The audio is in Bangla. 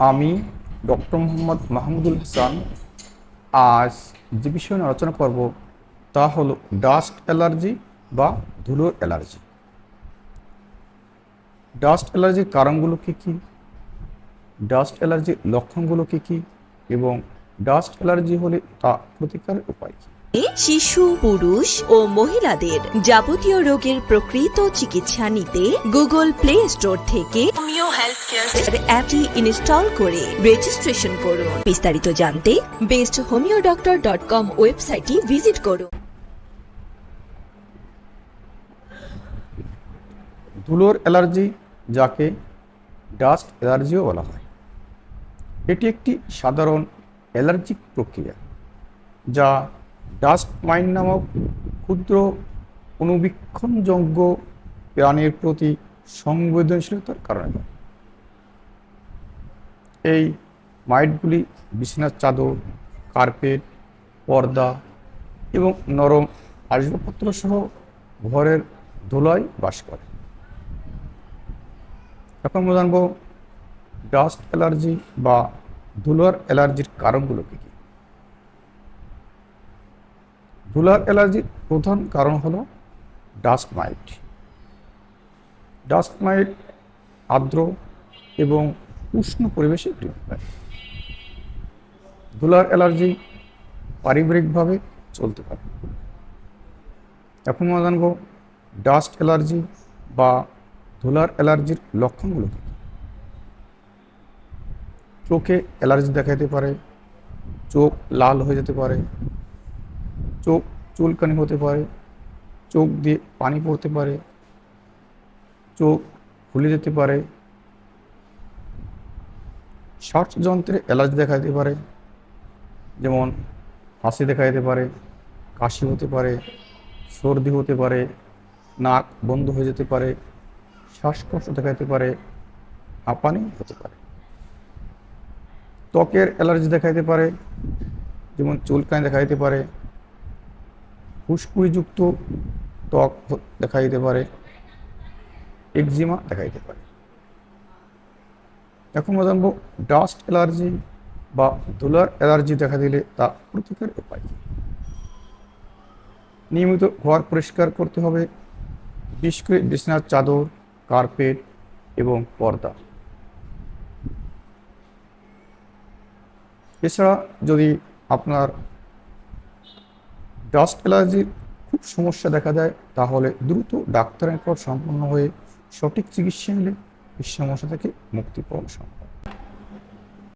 আমি ডক্টর মোহাম্মদ মাহমুদুল হাসান আজ যে বিষয় নিয়ে আলোচনা করব তা হলো ডাস্ট অ্যালার্জি বা ধুলোর অ্যালার্জি। ডাস্ট অ্যালার্জির কারণগুলো কী কী, ডাস্ট অ্যালার্জির লক্ষণগুলো কী কী এবং ডাস্ট অ্যালার্জি হলে তা প্রতিকারের উপায় কী। শিশু, পুরুষ ও মহিলাদের যাবতীয় রোগের প্রকৃত চিকিৎসা নিতে গুগল প্লে স্টোর থেকে হোমিও হেলথ কেয়ার অ্যাপটি ইনস্টল করে রেজিস্ট্রেশন করুন। বিস্তারিত জানতে besthomeodoctor.com ওয়েবসাইটটি ভিজিট করুন। ধুলোর অ্যালার্জি, যাকে ডাস্ট অ্যালার্জিও বলা হয়, এটি একটি সাধারণ অ্যালার্জিক প্রক্রিয়া যা ডাস্ট মাইট নামক ক্ষুদ্র অনুবীক্ষণযোগ্য প্রাণীর প্রতি সংবেদনশীলতার কারণে হয়। এই মাইটগুলি বিছানার চাদর, কার্পেট, পর্দা এবং নরম আসবাবপত্র সহ ঘরের ধুলায় বাস করে। এখন আমরা জানব ডাস্ট অ্যালার্জি বা ধুলার অ্যালার্জির কারণগুলো কী কী। ধুলার অ্যালার্জির প্রধান কারণ হলো ডাস্ট মাইট। ডাস্ট মাইট আর্দ্র এবং উষ্ণ পরিবেশে বৃদ্ধি পায়। ধুলার অ্যালার্জি পারিবারিকভাবে চলতে পারে। এখন আমরা জানব ডাস্ট অ্যালার্জি বা ধুলার অ্যালার্জির লক্ষণগুলো কী কী। চোখে অ্যালার্জি দেখা যেতে পারে, চোখ লাল হয়ে যেতে পারে, চোখ চুলকানি হতে পারে, চোখ দিয়ে পানি পড়তে পারে, চোখ ফুলে যেতে পারে, শ্বাসযন্ত্রে অ্যালার্জি দেখা যেতে পারে, যেমন হাঁচি দেখা যেতে পারে, কাশি হতে পারে, সর্দি হতে পারে, নাক বন্ধ হয়ে যেতে পারে, শ্বাসকষ্ট দেখা যেতে পারে, হাঁপানি হতে পারে। ত্বকের অ্যালার্জি দেখা যেতে পারে, যেমন চুলকানি দেখা যেতে পারে, ফুসকুড়িযুক্ত ত্বক দেখা যেতে পারে, একজিমা দেখা যেতে পারে। এখন আমরা জানবো ডাস্ট অ্যালার্জি বা ধুলার অ্যালার্জি দেখা দিলে তা প্রতিকারের উপায় কী। নিয়মিত ঘর পরিষ্কার করতে হবে, বিশেষ করে বিছানার চাদর, কার্পেট এবং পর্দা। এছাড়া যদি আপনার ডাস্ট অ্যালার্জির খুব সমস্যা দেখা দেয় তাহলে দ্রুত ডাক্তারের নিকট সম্পন্ন হয়ে সঠিক চিকিৎসা নিলে এই সমস্যা থেকে মুক্তি পাওয়া সম্ভব।